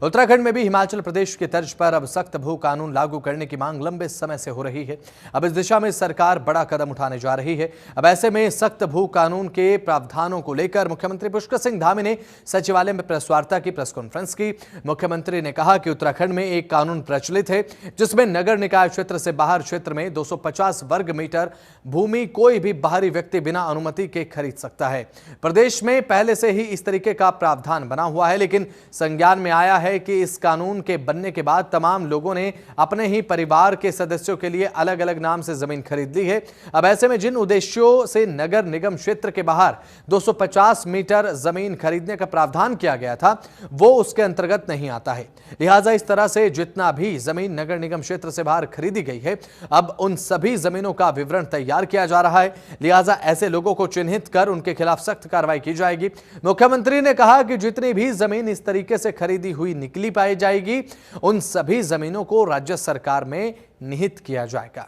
उत्तराखंड में भी हिमाचल प्रदेश की तर्ज पर अब सख्त भू कानून लागू करने की मांग लंबे समय से हो रही है। अब इस दिशा में सरकार बड़ा कदम उठाने जा रही है। अब ऐसे में सख्त भू कानून के प्रावधानों को लेकर मुख्यमंत्री पुष्कर सिंह धामी ने सचिवालय में प्रेस वार्ता की, प्रेस कॉन्फ्रेंस की। मुख्यमंत्री ने कहा कि उत्तराखंड में एक कानून प्रचलित है जिसमें नगर निकाय क्षेत्र से बाहर क्षेत्र में 250 वर्ग मीटर भूमि कोई भी बाहरी व्यक्ति बिना अनुमति के खरीद सकता है। प्रदेश में पहले से ही इस तरीके का प्रावधान बना हुआ है, लेकिन संज्ञान में आया है कि इस कानून के बनने के बाद तमाम लोगों ने अपने ही परिवार के सदस्यों के लिए अलग अलग नाम से जमीन खरीद ली है। अब ऐसे में जिन उद्देश्यों से नगर निगम क्षेत्र के बाहर 250 मीटर जमीन खरीदने का प्रावधान किया गया था वो उसके अंतर्गत नहीं आता है। लिहाजा इस तरह से जितना भी जमीन नगर निगम क्षेत्र से बाहर खरीदी गई है अब उन सभी जमीनों का विवरण तैयार किया जा रहा है। लिहाजा ऐसे लोगों को चिन्हित कर उनके खिलाफ सख्त कार्रवाई की जाएगी। मुख्यमंत्री ने कहा कि जितनी भी जमीन इस तरीके से खरीदी हुई निकली पाई जाएगी उन सभी जमीनों को राज्य सरकार में निहित किया जाएगा।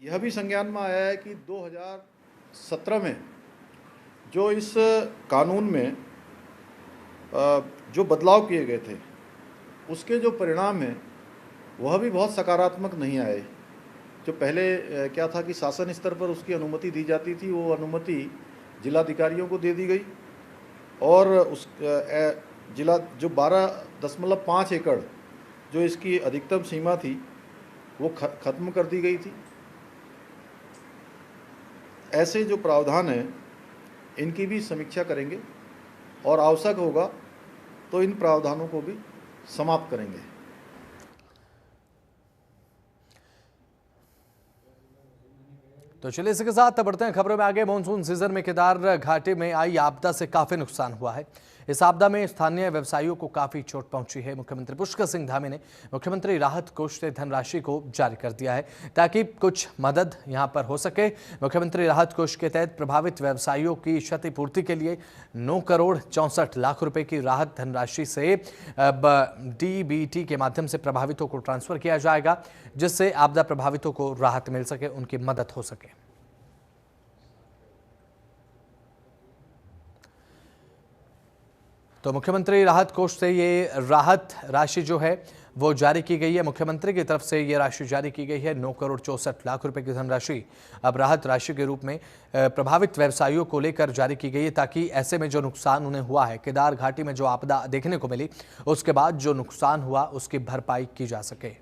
यह भी संज्ञान में आया है कि 2017 में जो इस कानून में जो बदलाव किए गए थे उसके जो परिणाम हैं वह भी बहुत सकारात्मक नहीं आए। जो पहले क्या था कि शासन स्तर पर उसकी अनुमति दी जाती थी, वो अनुमति जिलाधिकारियों को दे दी गई और उस जिला जो 12.5 एकड़ जो इसकी अधिकतम सीमा थी वो ख़त्म कर दी गई थी। ऐसे जो प्रावधान हैं इनकी भी समीक्षा करेंगे और आवश्यक होगा तो इन प्रावधानों को भी समाप्त करेंगे। तो चलिए इसके साथ बढ़ते हैं खबरों में आगे। मानसून सीजन में केदार घाटी में आई आपदा से काफी नुकसान हुआ है। इस आपदा में स्थानीय व्यवसायियों को काफी चोट पहुंची है। मुख्यमंत्री पुष्कर सिंह धामी ने मुख्यमंत्री राहत कोष से धनराशि को जारी कर दिया है ताकि कुछ मदद यहां पर हो सके। मुख्यमंत्री राहत कोष के तहत प्रभावित व्यवसायियों की क्षतिपूर्ति के लिए 9 करोड़ 64 लाख रुपए की राहत धनराशि से अब डीबीटी के माध्यम से प्रभावितों को ट्रांसफर किया जाएगा, जिससे आपदा प्रभावितों को राहत मिल सके, उनकी मदद हो सके। तो मुख्यमंत्री राहत कोष से ये राहत राशि जो है वो जारी की गई है। मुख्यमंत्री की तरफ से ये राशि जारी की गई है 9 करोड़ 64 लाख रुपए की धनराशि अब राहत राशि के रूप में प्रभावित व्यवसायियों को लेकर जारी की गई है ताकि ऐसे में जो नुकसान उन्हें हुआ है, केदार घाटी में जो आपदा देखने को मिली उसके बाद जो नुकसान हुआ उसकी भरपाई की जा सके।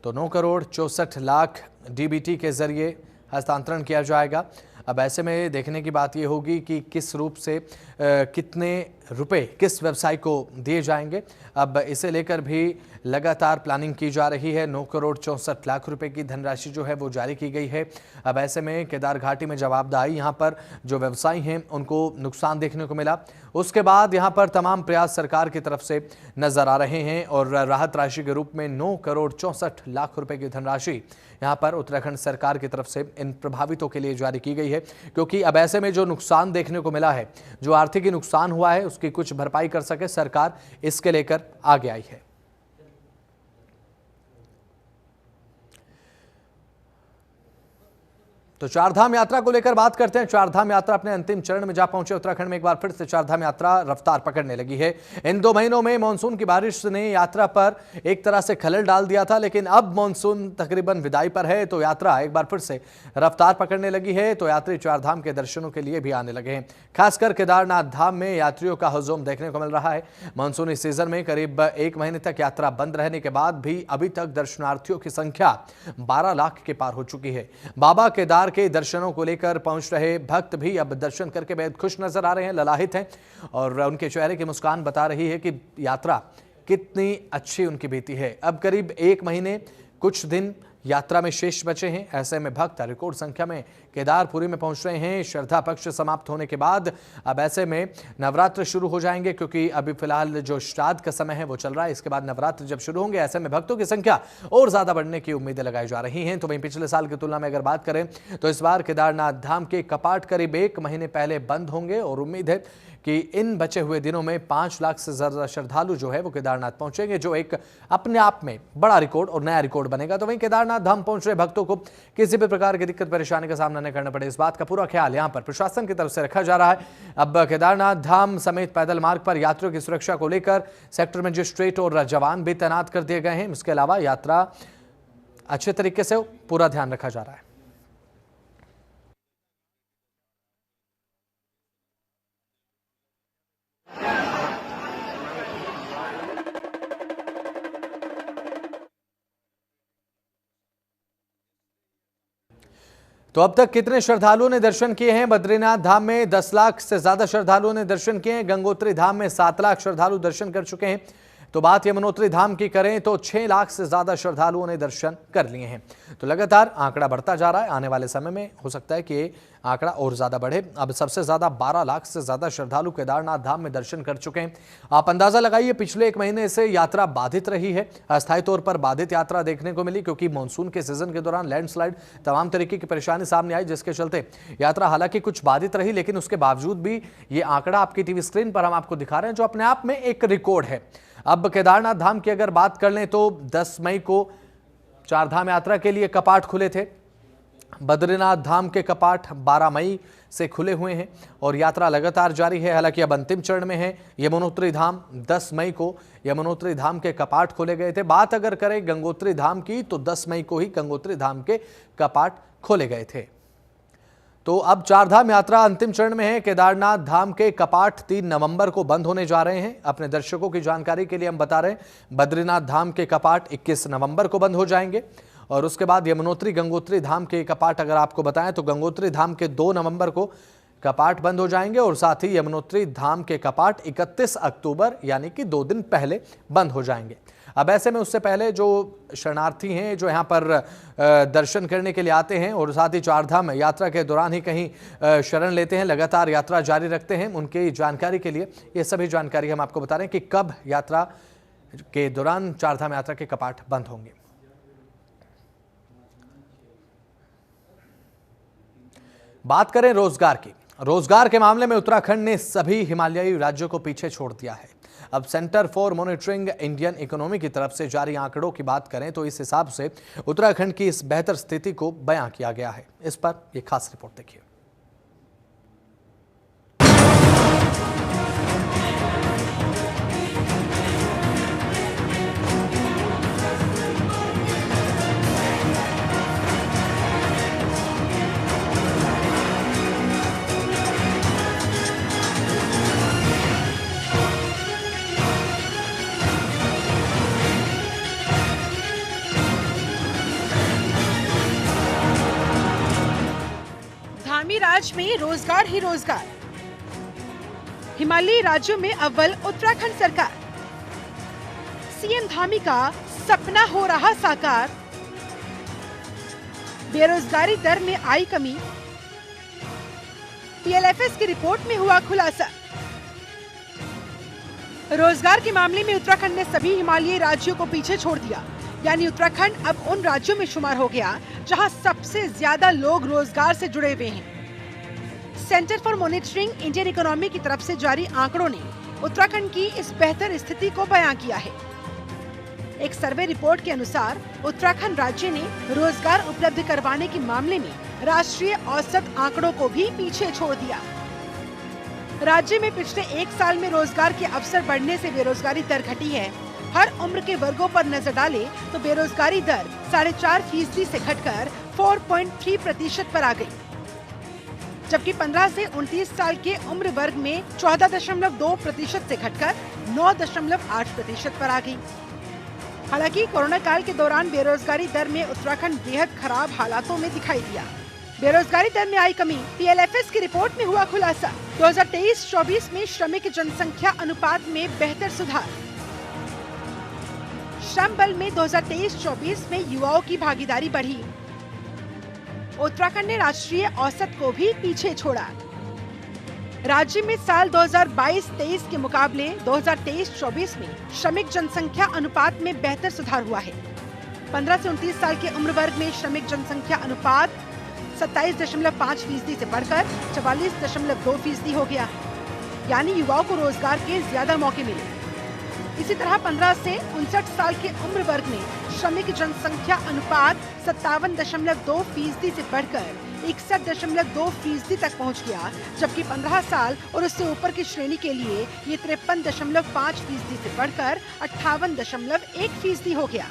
तो 9 करोड़ 64 लाख डीबीटी के जरिए हस्तांतरण किया जाएगा। अब ऐसे में देखने की बात यह होगी कि किस रूप से कितने रुपए किस व्यवसाय को दिए जाएंगे। अब इसे लेकर भी लगातार प्लानिंग की जा रही है। 9 करोड़ 64 लाख रुपए की धनराशि जो है वो जारी की गई है। अब ऐसे में केदार घाटी में जब आपदा आई, यहाँ पर जो व्यवसायी हैं उनको नुकसान देखने को मिला। उसके बाद यहाँ पर तमाम प्रयास सरकार की तरफ से नजर आ रहे हैं और राहत राशि के रूप में 9 करोड़ 64 लाख रुपए की धनराशि यहाँ पर उत्तराखंड सरकार की तरफ से इन प्रभावितों के लिए जारी की गई है, क्योंकि अब ऐसे में जो नुकसान देखने को मिला है, जो आर्थिक नुकसान हुआ है उसकी कुछ भरपाई कर सके, सरकार इसके लेकर आगे आई है। तो चारधाम यात्रा को लेकर बात करते हैं। चारधाम यात्रा अपने अंतिम चरण में जा पहुंचे। उत्तराखंड में एक बार फिर से चारधाम यात्रा रफ्तार पकड़ने लगी है। इन 2 महीनों में मानसून की बारिश ने यात्रा पर एक तरह से खलल डाल दिया था, लेकिन अब मानसून तकरीबन विदाई पर है तो यात्रा एक बार फिर से रफ्तार पकड़ने लगी है। तो यात्री चारधाम के दर्शनों के लिए भी आने लगे हैं। खासकर केदारनाथ धाम में यात्रियों का हुजूम देखने को मिल रहा है। मानसूनी सीजन में करीब 1 महीने तक यात्रा बंद रहने के बाद भी अभी तक दर्शनार्थियों की संख्या 12 लाख के पार हो चुकी है। बाबा केदार के दर्शनों को लेकर पहुंच रहे भक्त भी अब दर्शन करके बेहद खुश नजर आ रहे हैं, ललाहित हैं और उनके चेहरे की मुस्कान बता रही है कि यात्रा कितनी अच्छी उनकी बीती है। अब करीब 1 महीने कुछ दिन यात्रा में शेष बचे हैं। ऐसे में भक्त रिकॉर्ड संख्या में केदारपुरी में पहुंच रहे हैं। श्रद्धा पक्ष समाप्त होने के बाद अब ऐसे में नवरात्र शुरू हो जाएंगे, क्योंकि अभी फिलहाल जो श्राद्ध का समय है वो चल रहा है। इसके बाद नवरात्र जब शुरू होंगे, ऐसे में भक्तों की संख्या और ज्यादा बढ़ने की उम्मीदें लगाई जा रही हैं। तो वहीं पिछले साल की तुलना में अगर बात करें तो इस बार केदारनाथ धाम के कपाट करीब 1 महीने पहले बंद होंगे और उम्मीद है कि इन बचे हुए दिनों में 5 लाख से ज्यादा श्रद्धालु जो है वो केदारनाथ पहुंचेंगे, जो एक अपने आप में बड़ा रिकॉर्ड और नया रिकॉर्ड बनेगा। तो वहीं केदारनाथ धाम पहुंच रहे भक्तों को किसी भी प्रकार की दिक्कत परेशानी का सामना नहीं करना पड़े, इस बात का पूरा ख्याल यहां पर प्रशासन की तरफ से रखा जा रहा है। अब केदारनाथ धाम समेत पैदल मार्ग पर यात्रियों की सुरक्षा को लेकर सेक्टर मजिस्ट्रेट और जवान भी तैनात कर दिए गए हैं। इसके अलावा यात्रा अच्छे तरीके से पूरा ध्यान रखा जा रहा है। तो अब तक कितने श्रद्धालुओं ने दर्शन किए हैं? बद्रीनाथ धाम में 10 लाख से ज्यादा श्रद्धालुओं ने दर्शन किए हैं। गंगोत्री धाम में 7 लाख श्रद्धालु दर्शन कर चुके हैं। तो बात यमुनोत्री धाम की करें तो 6 लाख से ज्यादा श्रद्धालुओं ने दर्शन कर लिए हैं। तो लगातार आंकड़ा बढ़ता जा रहा है। आने वाले समय में हो सकता है कि आंकड़ा और ज्यादा बढ़े। अब सबसे ज्यादा 12 लाख से ज्यादा श्रद्धालु केदारनाथ धाम में दर्शन कर चुके हैं। आप अंदाजा लगाइए, पिछले 1 महीने से यात्रा बाधित रही है। अस्थायी तौर पर बाधित यात्रा देखने को मिली, क्योंकि मानसून के सीजन के दौरान लैंडस्लाइड, तमाम तरीके की परेशानी सामने आई, जिसके चलते यात्रा हालांकि कुछ बाधित रही, लेकिन उसके बावजूद भी ये आंकड़ा आपकी टीवी स्क्रीन पर हम आपको दिखा रहे हैं, जो अपने आप में एक रिकॉर्ड है। अब केदारनाथ धाम की अगर बात कर लें तो 10 मई को 4 धाम यात्रा के लिए कपाट खुले थे। बद्रीनाथ धाम के कपाट 12 मई से खुले हुए हैं और यात्रा लगातार जारी है। हालांकि अब अंतिम चरण में है। यमुनोत्री धाम 10 मई को यमुनोत्री धाम के कपाट खोले गए थे। बात अगर करें गंगोत्री धाम की तो 10 मई को ही गंगोत्री धाम के कपाट खोले गए थे। तो अब 4 धाम यात्रा अंतिम चरण में है। केदारनाथ धाम के कपाट 3 नवंबर को बंद होने जा रहे हैं। अपने दर्शकों की जानकारी के लिए हम बता रहे हैं, बद्रीनाथ धाम के कपाट 21 नवंबर को बंद हो जाएंगे और उसके बाद यमुनोत्री गंगोत्री धाम के कपाट अगर आपको बताएं तो गंगोत्री धाम के 2 नवंबर को कपाट बंद हो जाएंगे और साथ ही यमुनोत्री धाम के कपाट 31 अक्टूबर यानी कि 2 दिन पहले बंद हो जाएंगे। अब ऐसे में उससे पहले जो शरणार्थी हैं, जो यहाँ पर दर्शन करने के लिए आते हैं और साथ ही 4 धाम यात्रा के दौरान ही कहीं शरण लेते हैं, लगातार यात्रा जारी रखते हैं, उनकी जानकारी के लिए ये सभी जानकारी हम आपको बता रहे हैं कि कब यात्रा के दौरान 4 धाम यात्रा के कपाट बंद होंगे। बात करें रोजगार की। रोजगार के मामले में उत्तराखंड ने सभी हिमालयी राज्यों को पीछे छोड़ दिया है। अब centre for monitoring Indian economy की तरफ से जारी आंकड़ों की बात करें तो इस हिसाब से उत्तराखंड की इस बेहतर स्थिति को बयां किया गया है। इस पर यह खास रिपोर्ट देखिए। धामी राज्य में रोजगार ही रोजगार। हिमालयी राज्यों में अव्वल उत्तराखंड सरकार। सीएम धामी का सपना हो रहा साकार। बेरोजगारी दर में आई कमी। पीएलएफएस की रिपोर्ट में हुआ खुलासा। रोजगार के मामले में उत्तराखंड ने सभी हिमालयी राज्यों को पीछे छोड़ दिया, यानी उत्तराखंड अब उन राज्यों में शुमार हो गया जहां सबसे ज्यादा लोग रोजगार से जुड़े हुए हैं। Centre for monitoring Indian economy की तरफ से जारी आंकड़ों ने उत्तराखंड की इस बेहतर स्थिति को बयां किया है। एक सर्वे रिपोर्ट के अनुसार उत्तराखंड राज्य ने रोजगार उपलब्ध करवाने के मामले में राष्ट्रीय औसत आंकड़ों को भी पीछे छोड़ दिया। राज्य में पिछले 1 साल में रोजगार के अवसर बढ़ने से बेरोजगारी दर घटी है। हर उम्र के वर्गों पर नजर डाले तो बेरोजगारी दर 4.5% से घटकर 4.3% पर आ गई, जबकि 15 से 29 साल के उम्र वर्ग में 14.2% से घटकर 9.8% पर आ गई। हालांकि कोरोना काल के दौरान बेरोजगारी दर में उत्तराखंड बेहद खराब हालातों में दिखाई दिया। बेरोजगारी दर में आई कमी। पीएलएफएस की रिपोर्ट में हुआ खुलासा। 2023-24 में श्रमिक जनसंख्या अनुपात में बेहतर सुधार। श्रम बल में 2023-24 में युवाओं की भागीदारी बढ़ी। उत्तराखंड ने राष्ट्रीय औसत को भी पीछे छोड़ा। राज्य में साल 2022-23 के मुकाबले 2023-24 में श्रमिक जनसंख्या अनुपात में बेहतर सुधार हुआ है। 15 से 29 साल के उम्र वर्ग में श्रमिक जनसंख्या अनुपात 27.5% से बढ़कर 44.2% हो गया, यानी युवाओं को रोजगार के ज्यादा मौके मिले। इसी तरह 15 से 59 साल के उम्र वर्ग में श्रमिक जनसंख्या अनुपात 57.2% से बढ़कर 61.2% तक पहुंच गया, जबकि 15 साल और उससे ऊपर की श्रेणी के लिए ये 53.5% से बढ़कर 58.1% हो गया।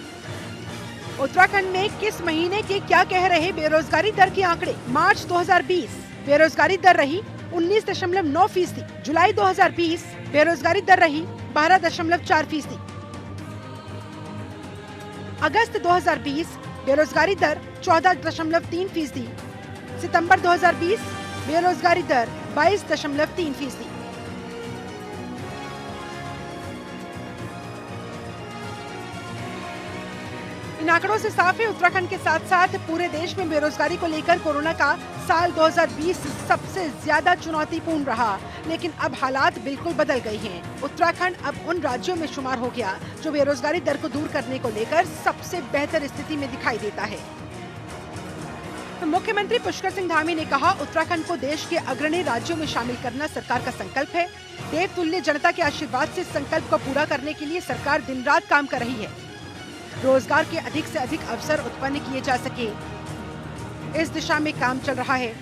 उत्तराखंड में किस महीने के क्या कह रहे बेरोजगारी दर के आंकड़े? मार्च 2020 बेरोजगारी दर रही 19.9%। जुलाई 2020 बेरोजगारी दर रही 12.4%। अगस्त 2020 बेरोजगारी दर 14.3%। सितंबर 2020 बेरोजगारी दर 22.3%। इन आंकड़ों से साफ है, उत्तराखंड के साथ साथ पूरे देश में बेरोजगारी को लेकर कोरोना का साल 2020 सबसे ज्यादा चुनौतीपूर्ण रहा। लेकिन अब हालात बिल्कुल बदल गए हैं। उत्तराखंड अब उन राज्यों में शुमार हो गया जो बेरोजगारी दर को दूर करने को लेकर सबसे बेहतर स्थिति में दिखाई देता है। तो मुख्यमंत्री पुष्कर सिंह धामी ने कहा, उत्तराखंड को देश के अग्रणी राज्यों में शामिल करना सरकार का संकल्प है। देवतुल्य जनता के आशीर्वाद से संकल्प को पूरा करने के लिए सरकार दिन रात काम कर रही है। रोजगार के अधिक से अधिक अवसर उत्पन्न किए जा सके, इस दिशा में काम चल रहा है।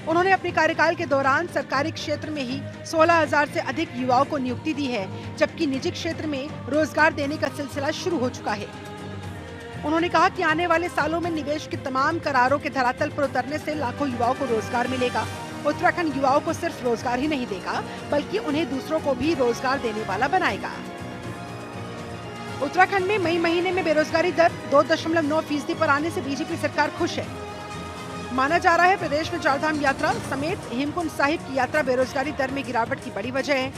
उन्होंने अपने कार्यकाल के दौरान सरकारी क्षेत्र में ही 16,000 से अधिक युवाओं को नियुक्ति दी है, जबकि निजी क्षेत्र में रोजगार देने का सिलसिला शुरू हो चुका है। उन्होंने कहा कि आने वाले सालों में निवेश के तमाम करारों के धरातल पर उतरने से लाखों युवाओं को रोजगार मिलेगा। उत्तराखंड युवाओं को सिर्फ रोजगार ही नहीं देगा, बल्कि उन्हें दूसरों को भी रोजगार देने वाला बनाएगा। उत्तराखंड में मई महीने में बेरोजगारी दर 2.9% पर आने से बीजेपी सरकार खुश है। माना जा रहा है प्रदेश में चारधाम यात्रा समेत हेमकुंड साहिब की यात्रा बेरोजगारी दर में गिरावट की बड़ी वजह है।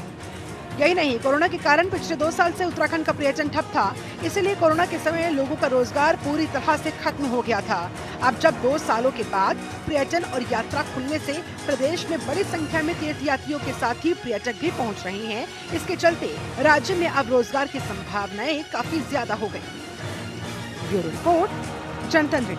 यही नहीं, कोरोना के कारण पिछले 2 साल से उत्तराखंड का पर्यटन ठप था, इसलिए कोरोना के समय लोगों का रोजगार पूरी तरह से खत्म हो गया था। अब जब 2 सालों के बाद पर्यटन और यात्रा खुलने से प्रदेश में बड़ी संख्या में तीर्थयात्रियों के साथ ही पर्यटक भी पहुंच रहे हैं, इसके चलते राज्य में अब रोजगार की संभावनाएं काफी ज्यादा हो गयी। ब्यूरो रिपोर्ट, जनतंत्र।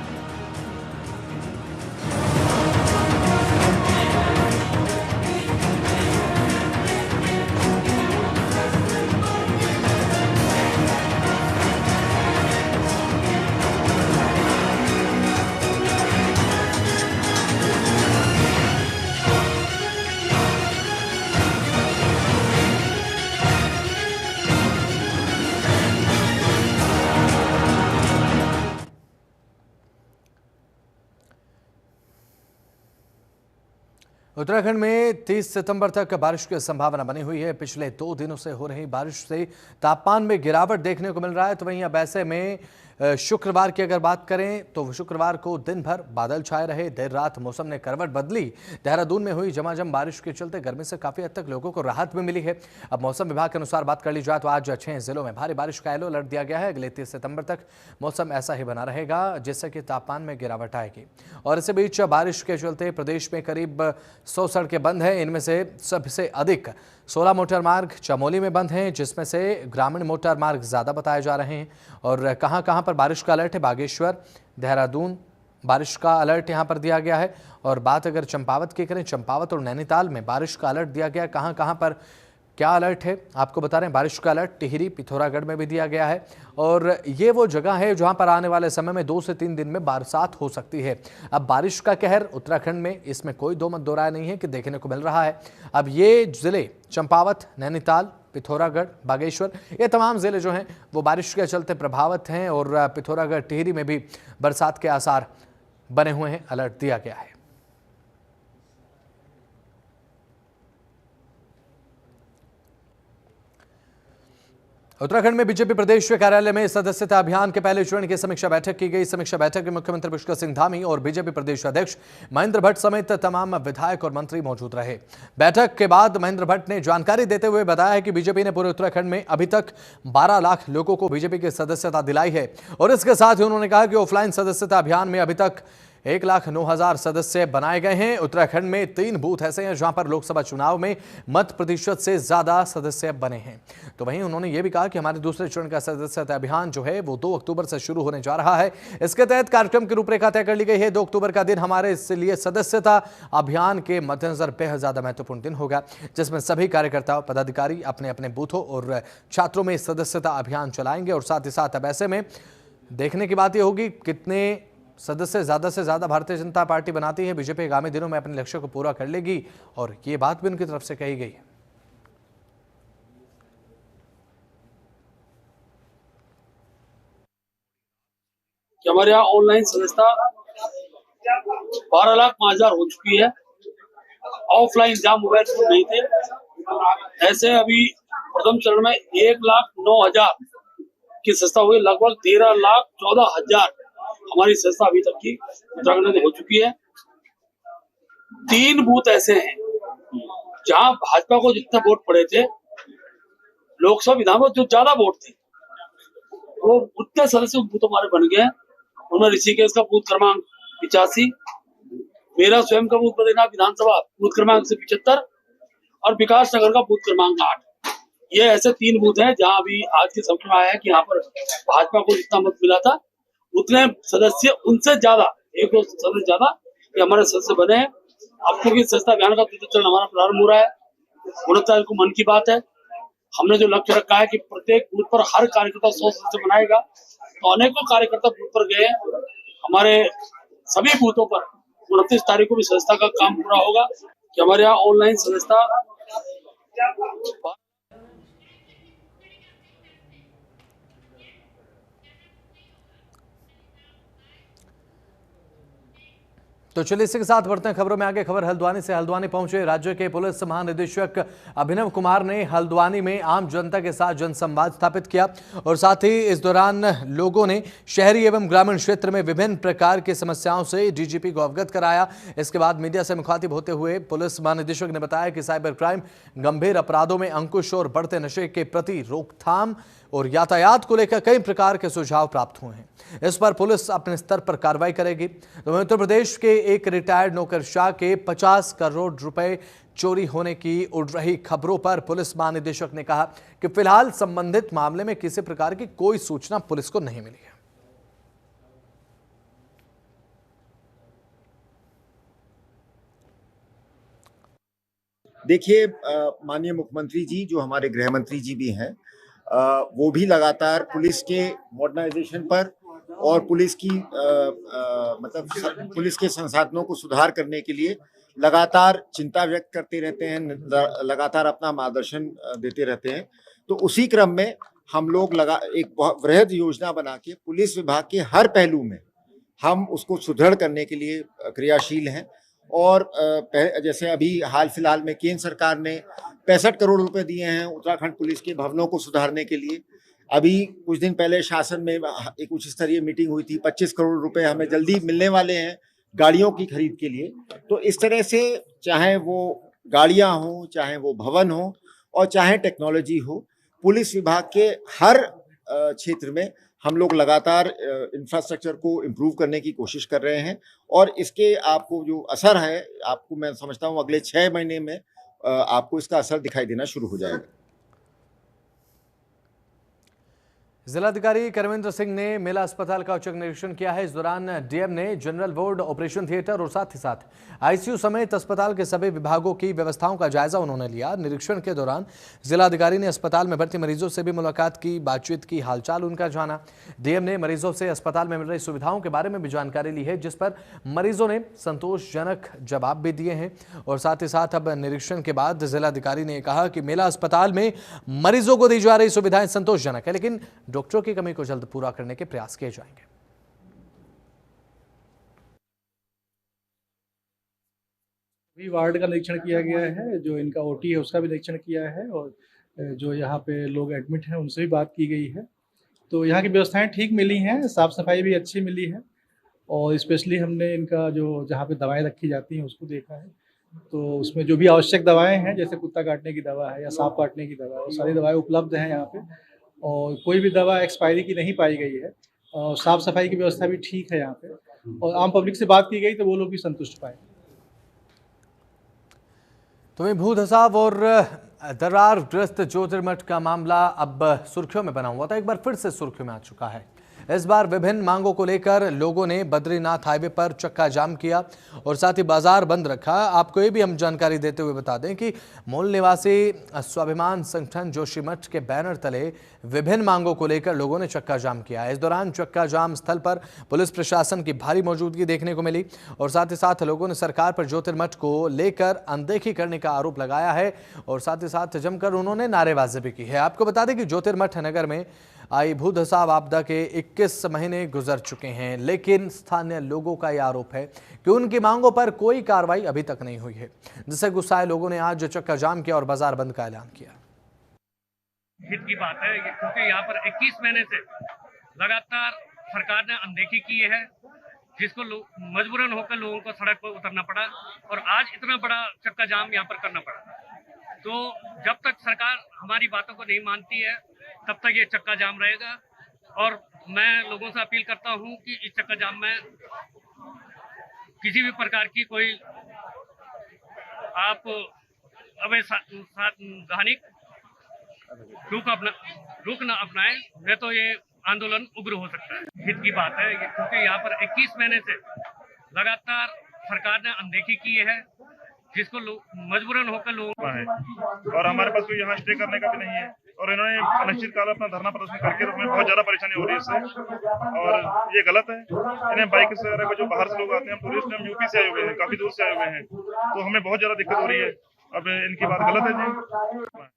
उत्तराखंड में 30 सितंबर तक बारिश की संभावना बनी हुई है। पिछले 2 दिनों से हो रही बारिश से तापमान में गिरावट देखने को मिल रहा है। तो वहीं अब ऐसे में शुक्रवार की अगर बात करें तो शुक्रवार को दिन भर बादल छाए रहे, देर रात मौसम ने करवट बदली। देहरादून में हुई झमाझम बारिश के चलते गर्मी से काफी हद तक लोगों को राहत भी मिली है। अब मौसम विभाग के अनुसार बात कर ली जाए तो आज 6 जिलों में भारी बारिश का येलो अलर्ट दिया गया है। अगले 30 सितंबर तक मौसम ऐसा ही बना रहेगा, जिससे कि तापमान में गिरावट आएगी। और इसी बीच बारिश के चलते प्रदेश में करीब 100 सड़कें बंद हैं। इनमें से सबसे अधिक 16 मोटर मार्ग चमोली में बंद हैं, जिसमें से ग्रामीण मोटर मार्ग ज्यादा बताए जा रहे हैं। और कहां-कहां पर बारिश का अलर्ट है? बागेश्वर, देहरादून बारिश का अलर्ट यहां पर दिया गया है। और बात अगर चंपावत की करें, चंपावत और नैनीताल में बारिश का अलर्ट दिया गया है। कहां-कहां पर क्या अलर्ट है आपको बता रहे हैं। बारिश का अलर्ट टिहरी, पिथौरागढ़ में भी दिया गया है। और ये वो जगह है जहां पर आने वाले समय में 2 से 3 दिन में बरसात हो सकती है। अब बारिश का कहर उत्तराखंड में, इसमें कोई दो मत दो राय नहीं है कि देखने को मिल रहा है। अब ये जिले चंपावत, नैनीताल, पिथौरागढ़, बागेश्वर, ये तमाम जिले जो हैं वो बारिश के चलते प्रभावित हैं। और पिथौरागढ़, टिहरी में भी बरसात के आसार बने हुए हैं, अलर्ट दिया गया है। उत्तराखंड में बीजेपी प्रदेश कार्यालय में सदस्यता अभियान के पहले चरण की समीक्षा बैठक की गई। समीक्षा बैठक में मुख्यमंत्री पुष्कर सिंह धामी और बीजेपी प्रदेश अध्यक्ष महेंद्र भट्ट समेत तमाम विधायक और मंत्री मौजूद रहे। बैठक के बाद महेंद्र भट्ट ने जानकारी देते हुए बताया कि बीजेपी ने पूरे उत्तराखंड में अभी तक 12 लाख लोगों को बीजेपी की सदस्यता दिलाई है और इसके साथ ही उन्होंने कहा कि ऑफलाइन सदस्यता अभियान में अभी तक 1,09,000 सदस्य बनाए गए हैं। उत्तराखंड में 3 बूथ ऐसे हैं जहां पर लोकसभा चुनाव में मत प्रतिशत से ज्यादा सदस्य बने हैं। तो वहीं उन्होंने ये भी कहा कि हमारे दूसरे चरण का सदस्यता अभियान जो है वो 2 अक्टूबर से शुरू होने जा रहा है। इसके तहत कार्यक्रम की रूपरेखा तय कर ली गई है। 2 अक्टूबर का दिन हमारे लिए सदस्यता अभियान के मद्देनजर बेहद ज्यादा महत्वपूर्ण दिन होगा, जिसमें सभी कार्यकर्ता पदाधिकारी अपने अपने बूथों और छात्रों में सदस्यता अभियान चलाएंगे। और साथ ही साथ अब ऐसे में देखने की बात यह होगी कितने सदस्य ज्यादा से ज्यादा भारतीय जनता पार्टी बनाती है। बीजेपी आगामी दिनों में अपने लक्ष्य को पूरा कर लेगी और ये बात भी उनकी तरफ से कही गई है। कि हमारे यहाँ ऑनलाइन सदस्यता 12,05,000 हो चुकी है। ऑफलाइन जहाँ मोबाइल फोन नहीं थे, ऐसे अभी प्रथम चरण में 1,09,000 की सदस्यता हुई। लगभग 13,14,000 हमारी संस्था अभी तक की उत्तराखंड में हो चुकी है। 3 बूथ ऐसे हैं जहां भाजपा को जितने वोट पड़े थे, लोकसभा विधान में जो ज्यादा वोट थे, वो उतने सदस्य बूथ हमारे बन गए हैं। उनमें ऋषिकेश का बूथ क्रमांक 85, मेरा स्वयं का बूथ बद्रीनाथ विधानसभा बूथ क्रमांक 75 और विकास नगर का बूथ क्रमांक 8। ये ऐसे 3 बूथ हैं जहां अभी आज के समय में आया है कि यहाँ पर भाजपा को जितना मत मिला था उतने सदस्य उनसे ज्यादा, 1-2 सदस्य ज्यादा ये हमारे सदस्य बने हैं। अब क्योंकि सदस्यता अभियान का दूसरा चरण हमारा प्रारंभ हो रहा है, 29 तारीख को मन की बात है। हमने जो लक्ष्य रखा है कि प्रत्येक बूथ पर हर कार्यकर्ता 100 सदस्य बनाएगा, तो अनेकों कार्यकर्ता बूथ पर गए। हमारे सभी बूथों पर 29 तारीख को भी सदस्यता का काम पूरा होगा कि हमारे यहाँ ऑनलाइन सदस्यता तो चलिए इसी के साथ बढ़ते हैं खबरों में आगे। खबर हल्द्वानी से। हल्द्वानी पहुंचे राज्य के पुलिस महानिदेशक अभिनव कुमार ने हल्द्वानी में आम जनता के साथ जनसंवाद स्थापित किया और साथ ही इस दौरान लोगों ने शहरी एवं ग्रामीण क्षेत्र में विभिन्न प्रकार की समस्याओं से डीजीपी को अवगत कराया। इसके बाद मीडिया से मुखातिब होते हुए पुलिस महानिदेशक ने बताया कि साइबर क्राइम, गंभीर अपराधों में अंकुश और बढ़ते नशे के प्रति रोकथाम और यातायात को लेकर कई प्रकार के सुझाव प्राप्त हुए हैं। इस पर पुलिस अपने स्तर पर कार्रवाई करेगी। तो उत्तर प्रदेश के एक रिटायर्ड नौकरशाह के 50 करोड़ रुपए चोरी होने की उड़ रही खबरों पर पुलिस महानिदेशक ने कहा कि फिलहाल संबंधित मामले में किसी प्रकार की कोई सूचना पुलिस को नहीं मिली है। देखिए, माननीय मुख्यमंत्री जी जो हमारे गृह मंत्री जी भी हैं, वो भी लगातार पुलिस के मॉडर्नाइजेशन पर और पुलिस की मतलब पुलिस के संसाधनों को सुधार करने के लिए लगातार चिंता व्यक्त करते रहते हैं, लगातार अपना मार्गदर्शन देते रहते हैं। तो उसी क्रम में हम लोग एक बहुत वृहद योजना बना के पुलिस विभाग के हर पहलू में हम उसको सुदृढ़ करने के लिए क्रियाशील हैं। और जैसे अभी हाल फिलहाल में केंद्र सरकार ने 65 करोड़ रुपए दिए हैं उत्तराखंड पुलिस के भवनों को सुधारने के लिए। अभी कुछ दिन पहले शासन में एक उच्च स्तरीय मीटिंग हुई थी, 25 करोड़ रुपए हमें जल्दी मिलने वाले हैं गाड़ियों की खरीद के लिए। तो इस तरह से चाहे वो गाड़ियां हो, चाहे वो भवन हो और चाहे टेक्नोलॉजी हो, पुलिस विभाग के हर क्षेत्र में हम लोग लगातार इंफ्रास्ट्रक्चर को इम्प्रूव करने की कोशिश कर रहे हैं। और इसके आपको जो असर है, आपको मैं समझता हूँ अगले 6 महीने में आपको इसका असर दिखाई देना शुरू हो जाएगा। जिलाधिकारी करविंद्र सिंह ने मेला अस्पताल का औचक निरीक्षण किया है। इस दौरान डीएम ने जनरल वार्ड, ऑपरेशन थिएटर और साथ ही साथ आईसीयू समेत अस्पताल के सभी विभागों की व्यवस्थाओं का जायजा उन्होंने लिया। निरीक्षण के दौरान जिलाधिकारी ने अस्पताल में भर्ती मरीजों से भी मुलाकात की, बातचीत की, हालचाल उनका जाना। डीएम ने मरीजों से अस्पताल में मिल रही सुविधाओं के बारे में भी जानकारी ली है, जिस पर मरीजों ने संतोषजनक जवाब भी दिए हैं। और साथ ही साथ अब निरीक्षण के बाद जिलाधिकारी ने कहा कि मेला अस्पताल में मरीजों को दी जा रही सुविधाएं संतोषजनक है, लेकिन डॉक्टरों की कमी को जल्द पूरा करने के प्रयास किए जाएंगे। भी वार्ड का निरीक्षण किया गया है, जो इनका ओटी है उसका भी निरीक्षण किया है और जो यहाँ पे लोग एडमिट हैं उनसे भी बात की गई है। तो यहाँ की व्यवस्थाएं ठीक मिली हैं, साफ़ सफाई भी अच्छी मिली है और स्पेशली हमने इनका जो जहाँ पे दवाएं रखी जाती हैं उसको देखा है। तो उसमें जो भी आवश्यक दवाएं हैं, जैसे कुत्ता काटने की दवा है या सांप काटने की दवा है, वो सारी दवाएं उपलब्ध हैं यहाँ पे और कोई भी दवा एक्सपायरी की नहीं पाई गई है और साफ़ सफाई की व्यवस्था भी ठीक है यहाँ पे और आम पब्लिक से बात की गई तो वो लोग भी संतुष्ट पाए। तो वहीं भू धसाव और दरारग्रस्त ज्योतिर्मठ का मामला अब सुर्खियों में बना हुआ था, एक बार फिर से सुर्खियों में आ चुका है। इस बार विभिन्न मांगों को लेकर लोगों ने बद्रीनाथ हाईवे पर चक्का जाम किया और साथ ही बाजार बंद रखा। आपको ये भी हम जानकारी देते हुए बता दें कि मूल निवासी स्वाभिमान संगठन जोशीमठ के बैनर तले विभिन्न मांगों को लेकर लोगों ने चक्का जाम किया। इस दौरान चक्का जाम स्थल पर पुलिस प्रशासन की भारी मौजूदगी देखने को मिली और साथ ही साथ लोगों ने सरकार पर ज्योतिर्मठ को लेकर अनदेखी करने का आरोप लगाया है और साथ ही साथ जमकर उन्होंने नारेबाजी भी की है। आपको बता दें कि ज्योतिर्मठ नगर में आई भू धसाव आपदा के 21 महीने गुजर चुके हैं, लेकिन स्थानीय लोगों का यह आरोप है कि उनकी मांगों पर कोई कार्रवाई अभी तक नहीं हुई है, जिससे गुस्साए लोगों ने आज चक्का जाम किया और बाजार बंद का ऐलान किया। हित की बात है क्योंकि यहाँ पर 21 महीने से लगातार सरकार ने अनदेखी की है, जिसको मजबूरन होकर लोगों को सड़क पर उतरना पड़ा और आज इतना बड़ा चक्का जाम यहाँ पर करना पड़ा। तो जब तक सरकार हमारी बातों को नहीं मानती है तब तक ये चक्का जाम रहेगा और मैं लोगों से अपील करता हूँ कि इस चक्का जाम में किसी भी प्रकार की कोई आप अवैधानिक रुख न अपनाएं, नहीं तो ये आंदोलन उग्र हो सकता है। हित की बात है क्योंकि यहाँ पर 21 महीने से लगातार सरकार ने अनदेखी की है, जिसको मजबूरन होकर लोगों को है और हमारे पास कोई यहाँ स्टे करने का भी नहीं है और इन्होंने अनिश्चित काल अपना धरना प्रदर्शन करके हमें बहुत ज्यादा परेशानी हो रही है इससे और ये गलत है। इन्हें बाइक से को जो बाहर से लोग आते हैं, टूरिस्ट हम यूपी से आए हुए हैं, काफी दूर से आए हुए हैं, तो हमें बहुत ज्यादा दिक्कत हो रही है। अब इनकी बात गलत है जी।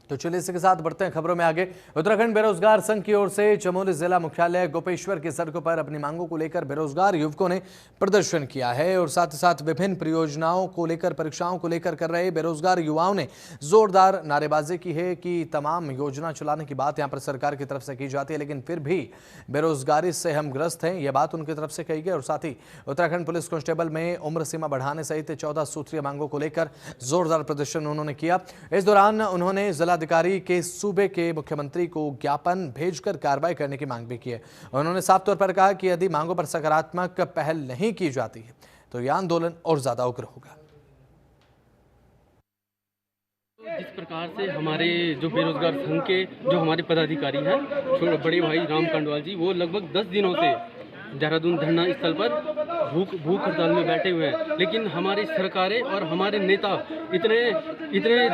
तो चलिए इसी के साथ बढ़ते हैं खबरों में आगे। उत्तराखंड बेरोजगार संघ की ओर से चमोली जिला मुख्यालय गोपेश्वर की सड़कों पर अपनी मांगों को लेकर बेरोजगार युवकों ने प्रदर्शन किया है और साथ ही साथ विभिन्न परियोजनाओं को लेकर, परीक्षाओं को लेकर कर रहे बेरोजगार युवाओं ने जोरदार नारेबाजी की है कि तमाम योजना चलाने की बात यहां पर सरकार की तरफ से की जाती है, लेकिन फिर भी बेरोजगारी से हम ग्रस्त हैं, यह बात उनकी तरफ से कही गई। और साथ ही उत्तराखंड पुलिस कांस्टेबल में उम्र सीमा बढ़ाने सहित 14 सूत्रीय मांगों को लेकर जोरदार प्रदर्शन उन्होंने किया। इस दौरान उन्होंने जिलाधिकारी के सूबे के मुख्यमंत्री को ज्ञापन भेजकर कार्रवाई करने की मांग भी की है। उन्होंने साफ तौर पर कहा कि यदि मांगों पर सकारात्मक पहल नहीं की जाती है तो यह आंदोलन और ज्यादा उग्र होगा। जिस प्रकार से हमारे जो बेरोजगार संघ के जो हमारे पदाधिकारी हैं, बड़े भाई राम कांडवाल जी, वो लगभग 10 दिनों से देहरादून धरना स्थल पर भूख हड़ताल में बैठे हुए हैं, लेकिन हमारी सरकारें और हमारे नेता इतने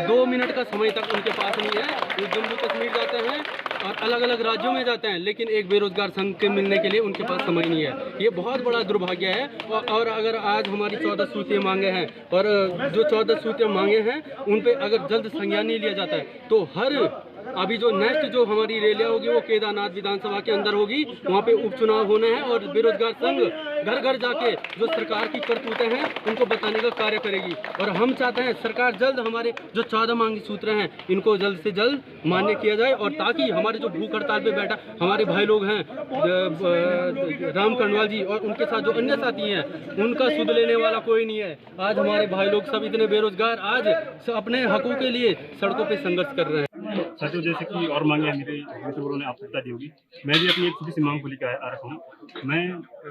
2 मिनट का समय तक उनके पास नहीं है। वो जम्मू कश्मीर जाते हैं और अलग अलग राज्यों में जाते हैं, लेकिन एक बेरोजगार संघ के मिलने के लिए उनके पास समय नहीं है। ये बहुत बड़ा दुर्भाग्य है। और अगर आज हमारी 14 सूत्रीय मांगे हैं और जो 14 सूत्रीय मांगे हैं उन पे अगर जल्द संज्ञान नहीं लिया जाता है तो अभी जो नेक्स्ट जो हमारी रैलियां होगी वो केदारनाथ विधानसभा के अंदर होगी, वहाँ पे उपचुनाव होने हैं और बेरोजगार संघ घर घर जाके जो सरकार की करतूतें हैं उनको बताने का कार्य करेगी। और हम चाहते हैं सरकार जल्द हमारे जो 14 मांगी सूत्र हैं इनको जल्द से जल्द मान्य किया जाए और ताकि हमारे जो भूख हड़ताल पे बैठा हमारे भाई लोग हैं राम कांडवाल जी और उनके साथ जो अन्य साथी हैं उनका सुध लेने वाला कोई नहीं है। आज हमारे भाई लोग सब इतने बेरोजगार आज अपने हकों के लिए सड़कों पर संघर्ष कर रहे हैं। साथियों, जैसे कि और मांगे मेरे मित्रों ने आपको बता दी होगी, मैं भी अपनी एक छोटी सी मांग को लेकर आ रहा हूँ। मैं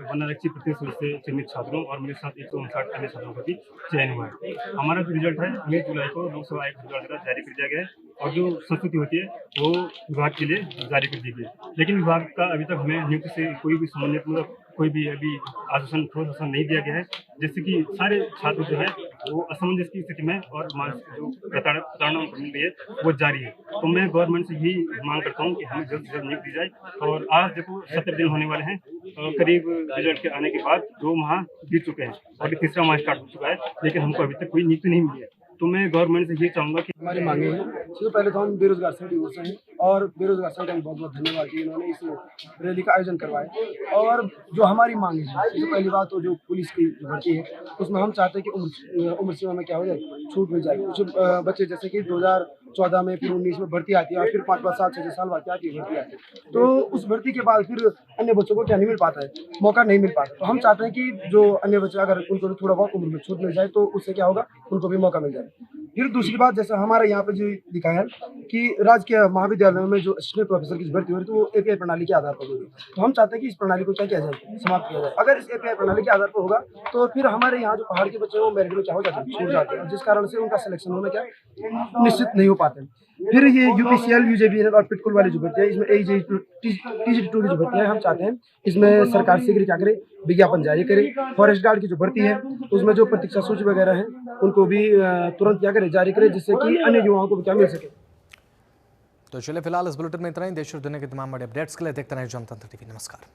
वनारक्षी प्रतिशत से चयनित छात्रों और मेरे साथ 159 अन्य छात्रों का भी चयन हुआ है। हमारा जो रिजल्ट है 19 जुलाई को लोकसभा आयोग द्वारा जारी कर दिया गया है और जो संस्तुति होती है वो विभाग के लिए जारी कर दी गई है, लेकिन विभाग का अभी तक हमें नियुक्ति से कोई भी संबंधित कोई भी अभी आश्वासन ठोस आश्वासन नहीं दिया गया है, जिससे कि सारे छात्र जो है वो असमंजस की स्थिति में और जो प्रताड़ना मिल रही है वो जारी है। तो मैं गवर्नमेंट से यही मांग करता हूँ कि हमें जल्द से जल्द नियुक्ति दी जाए। और आज देखो 17 दिन होने वाले हैं, करीब रिजल्ट के आने के बाद 2 माह बीत चुके हैं और 3रा माह स्टार्ट हो चुका है, लेकिन हमको अभी तक कोई नियुक्ति नहीं मिली है। तो मैं गवर्नमेंट से ये चाहूँगा कि हमारी मांगे हैं। सबसे पहले तो हम बेरोजगार संघ की ओर से हैं और बेरोजगार संघ का बहुत बहुत धन्यवाद कि इन्होंने इस रैली का आयोजन करवाया। और जो हमारी मांगे हैं, सबसे पहली बात तो जो पुलिस की जो भर्ती है उसमें हम चाहते हैं कि उम्र सीमा में क्या हो जाए, छूट मिल जाए। कुछ बच्चे जैसे कि 2014 में फिर 19 में भर्ती आती है और फिर 5-5 साल 6 साल बाद आती है भर्ती आती है, तो उस भर्ती के बाद फिर अन्य बच्चों को क्या नहीं मिल पाता है, मौका नहीं मिल पाता। तो हम चाहते हैं कि जो अन्य बच्चे अगर उनको थोड़ा बहुत उम्र में छूट मिल जाए तो उससे क्या होगा, उनको भी मौका मिल जाए। फिर दूसरी बात, जैसे हमारे यहाँ पे जो लिखा है कि राजकीय महाविद्यालयों में जो असिस्टेंट प्रोफेसर की भर्ती हो रही है तो वो एपीआई प्रणाली के आधार पर होगी। तो हम चाहते हैं कि इस प्रणाली को क्या किया जाए, समाप्त किया जाए। अगर इस एपीआई प्रणाली के आधार पर होगा तो फिर हमारे यहाँ जो पहाड़ के बच्चे हैं वो मेरिट में क्या हो जाते हैं, छूट जाते हैं, जिस कारण से उनका सिलेक्शन होना क्या निश्चित नहीं हो पाते। फिर ये यूपीसीएल, यूजेबीएल और पिटकुल वाली जो भर्ती है, इसमें टीजी2 की जो भर्ती है, हम चाहते हैं इसमें सरकार शीघ्र क्या करे, विज्ञापन जारी करे। फॉरेस्ट गार्ड की जो भर्ती है उसमें जो प्रतीक्षा सूची वगैरह है उनको भी तुरंत क्या करे, जारी करे, जिससे कि अन्य युवाओं को भी क्या मिल सके। तो चलिए फिलहाल इस बुलेटिन में इतना ही। देश और दुनिया के तमाम बड़े अपडेट्स के लिए देखते रहें जनतंत्र टीवी। नमस्कार।